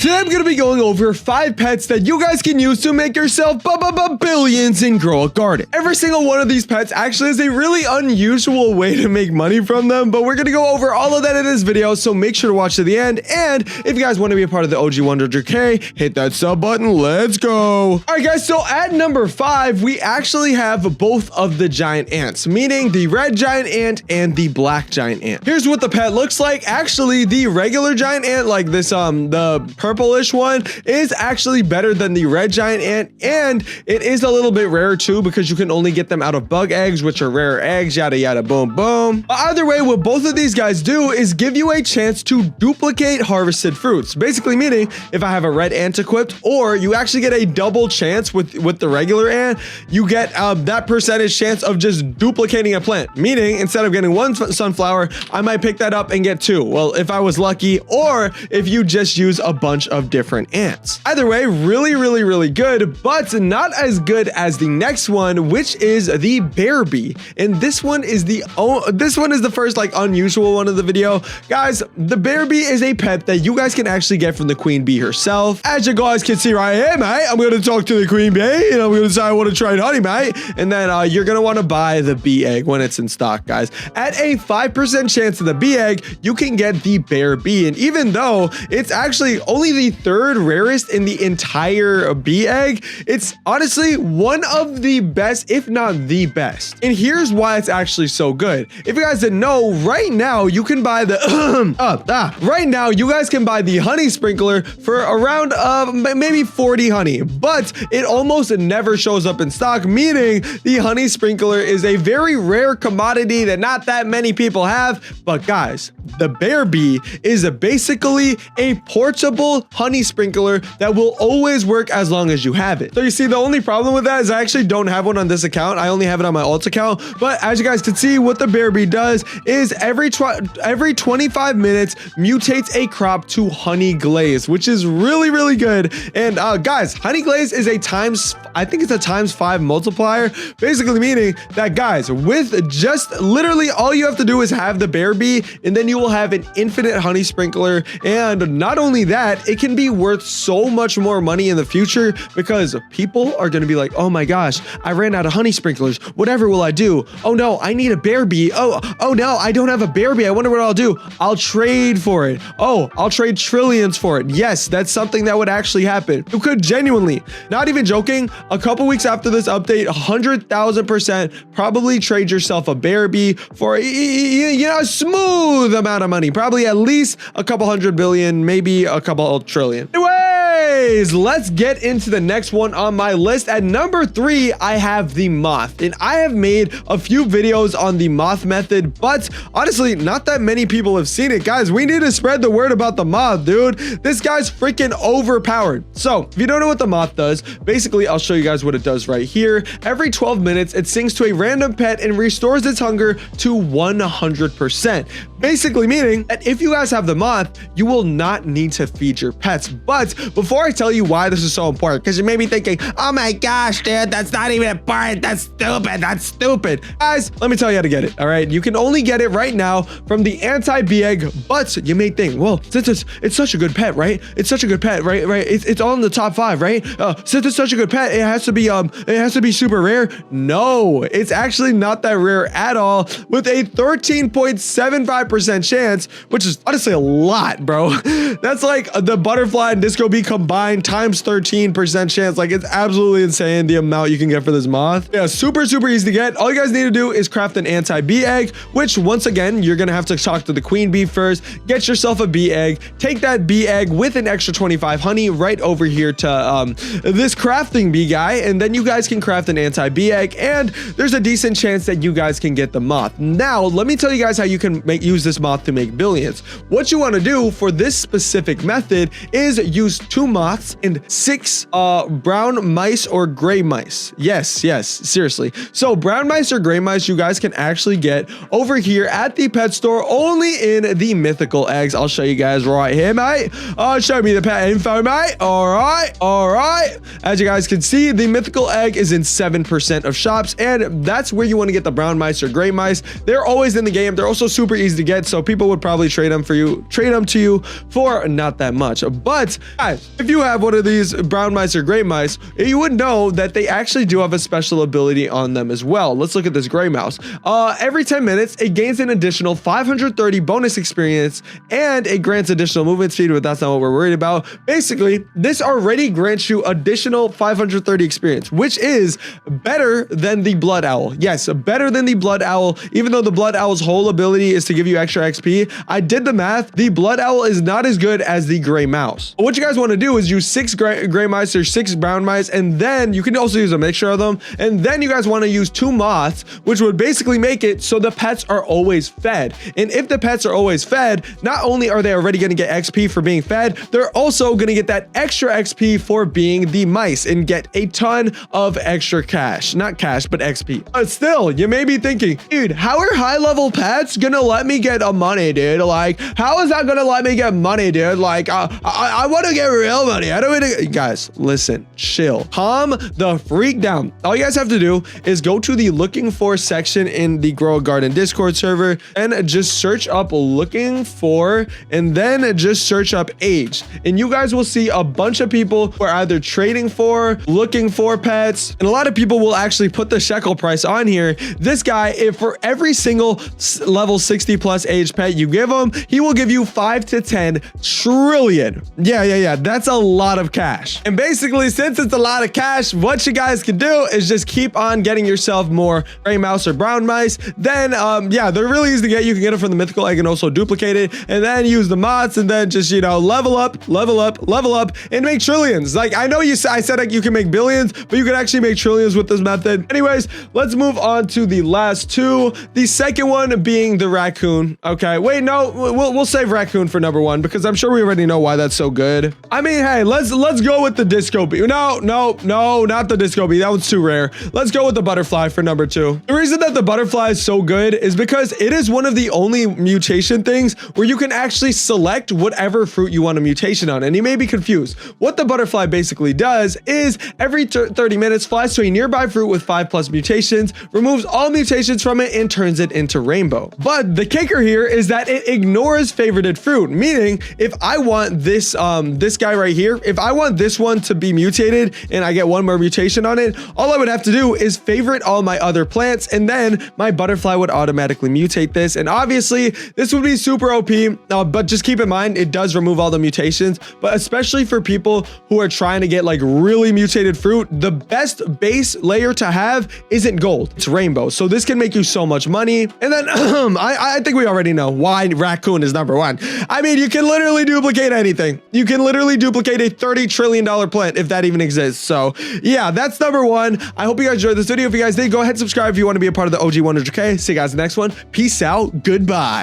Today I'm going to be going over 5 pets that you guys can use to make yourself billions and grow a garden. Every single one of these pets actually is a really unusual way to make money from them, but we're going to go over all of that in this video, so make sure to watch to the end. And if you guys want to be a part of the OG 100K, hit that sub button. Let's go. All right, guys, so at number 5, we actually have both of the giant ants, meaning the red giant ant and the black giant ant. Here's what the pet looks like. Actually, the regular giant ant, like this, the purplish one, is actually better than the red giant ant, and it is a little bit rare too because you can only get them out of bug eggs, which are rare eggs, yada yada boom boom. But either way, what both of these guys do is give you a chance to duplicate harvested fruits, basically meaning if I have a red ant equipped, or you actually get a double chance with the regular ant, you get that percentage chance of just duplicating a plant, meaning instead of getting one sunflower, I might pick that up and get 2. Well, if I was lucky, or if you just use a bunch of different ants. Either way, really good, but not as good as the next one, which is the bear bee. And this one is the first like unusual one of the video. Guys, the bear bee is a pet that you guys can actually get from the queen bee herself. As you guys can see right here, mate, I'm gonna talk to the queen bee and I'm gonna say I want to trade honey, mate. And then you're gonna want to buy the bee egg when it's in stock, guys. At a 5% chance of the bee egg, you can get the bear bee. And even though it's actually only the 3rd rarest in the entire bee egg, it's honestly one of the best, if not the best. And here's why it's actually so good. If you guys didn't know, right now you can buy the right now you guys can buy the honey sprinkler for around maybe 40 honey, but it almost never shows up in stock, meaning the honey sprinkler is a very rare commodity that not that many people have. But guys, the bear bee is basically a portable honey sprinkler that will always work as long as you have it. So you see, the only problem with that is I actually don't have one on this account. I only have it on my alt account. But as you guys can see, what the bear bee does is every 25 minutes mutates a crop to honey glaze, which is really good. And guys, honey glaze is I think it's a ×5 multiplier, basically meaning that, guys, with just literally all you have to do is have the bear bee, and then you will have an infinite honey sprinkler. And not only that, it can be worth so much more money in the future because people are going to be like, oh my gosh, I ran out of honey sprinklers. Whatever will I do? Oh no, I need a bear bee. Oh no, I don't have a bear bee. I wonder what I'll do. I'll trade for it. Oh, I'll trade trillions for it. Yes, that's something that would actually happen. You could genuinely, not even joking, a couple weeks after this update, 100,000% probably trade yourself a bear bee for a smooth amount of money. Probably at least a couple 100 billion, maybe a couple trillion. Anyways, let's get into the next one on my list. At number 3, I have the moth, and I have made a few videos on the moth method, but honestly, not that many people have seen it. Guys, we need to spread the word about the moth, dude. This guy's freaking overpowered. So if you don't know what the moth does, basically I'll show you guys what it does right here. Every 12 minutes, it sings to a random pet and restores its hunger to 100%. Basically meaning that if you guys have the moth, you will not need to feed your pets. But before I tell you why this is so important, because you may be thinking, oh my gosh, dude, that's not even important. That's stupid. Guys, let me tell you how to get it. All right. You can only get it right now from the anti-bee egg, but you may think, well, since it's such a good pet, right? It's such a good pet, right? It's all in the top 5, right? Since it's such a good pet, it has to be super rare. No, it's actually not that rare at all, with a 13.75% chance, which is honestly a lot, bro. That's like the butterfly and disco bee combined times 13% chance. Like, it's absolutely insane the amount you can get for this moth. Yeah, super easy to get. All you guys need to do is craft an anti-bee egg, which once again, you're gonna have to talk to the queen bee first, get yourself a bee egg, take that bee egg with an extra 25 honey right over here to this crafting bee guy, and then you guys can craft an anti-bee egg, and there's a decent chance that you guys can get the moth. Now, let me tell you guys how you can use this moth to make billions. What you want to do for this specific method is use 2 2 moths, and 6 brown mice or gray mice. Yes, seriously. So brown mice or gray mice, you guys can actually get over here at the pet store only in the mythical eggs. I'll show you guys right here, mate. Show me the pet info, mate. All right. As you guys can see, the mythical egg is in 7% of shops, and that's where you want to get the brown mice or gray mice. They're always in the game. They're also super easy to get, so people would probably trade them to you for not that much. But guys, if you have one of these brown mice or gray mice, you would know that they actually do have a special ability on them as well. Let's look at this gray mouse. Every 10 minutes, it gains an additional 530 bonus experience, and it grants additional movement speed, but that's not what we're worried about. Basically, this already grants you additional 530 experience, which is better than the blood owl. Yes, better than the blood owl, even though the blood owl's whole ability is to give you extra XP. I did the math. The blood owl is not as good as the gray mouse. What you guys want to do is use 6 gray mice or 6 brown mice, and then you can also use a mixture of them. And then you guys want to use 2 moths, which would basically make it so the pets are always fed. And if the pets are always fed, not only are they already going to get XP for being fed, they're also going to get that extra XP for being the mice and get a ton of extra cash. Not cash, but XP. But still, you may be thinking, dude, how are high level pets gonna let me get money, dude? Like, how is that gonna let me get money, dude? Like, I want to get real money. I don't want to. Guys, listen, chill, calm the freak down. All you guys have to do is go to the looking for section in the Grow a Garden Discord server and just search up looking for, and then just search up age, and you guys will see a bunch of people who are either trading for, looking for pets, and a lot of people will actually put the shekel price on here. This guy, if for every single level 60 plus age pet you give him, he will give you 5 to 10 trillion. Yeah, that's a lot of cash. And basically, since it's a lot of cash, what you guys can do is just keep on getting yourself more gray mouse or brown mice. Then yeah, they're really easy to get. You can get them from the mythical egg and also duplicate it, and then use the mods, and then just, you know, level up and make trillions. Like, I know I said like you can make billions, but you can actually make trillions with this method. Anyways, let's move on to the last 2. The second one being the raccoon. Okay, wait, no, we'll save raccoon for number 1 because I'm sure we already know why that's so good. I mean, hey, let's go with the disco bee. No, not the disco bee. That one's too rare. Let's go with the butterfly for number 2. The reason that the butterfly is so good is because it is one of the only mutation things where you can actually select whatever fruit you want a mutation on. And you may be confused. What the butterfly basically does is every 30 minutes flies to a nearby fruit with 5+ mutations, removes all mutations from it, and turns it into rainbow. But the kicker here is that it ignores favorited fruit, meaning if I want this this guy right here, if I want this one to be mutated and I get 1 more mutation on it, all I would have to do is favorite all my other plants, and then my butterfly would automatically mutate this. And obviously this would be super OP, but just keep in mind it does remove all the mutations. But especially for people who are trying to get like really mutated fruit, the best base layer to have isn't gold, it's rainbow. So this can make you so much money. And then I think we already know why raccoon is number 1. I mean, you can literally duplicate anything. You can literally duplicate a $30 trillion plant if that even exists. So yeah, that's number 1. I hope you guys enjoyed this video. If you guys did, go ahead and subscribe if you want to be a part of the OG 100K. See you guys in the next one. Peace out. Goodbye.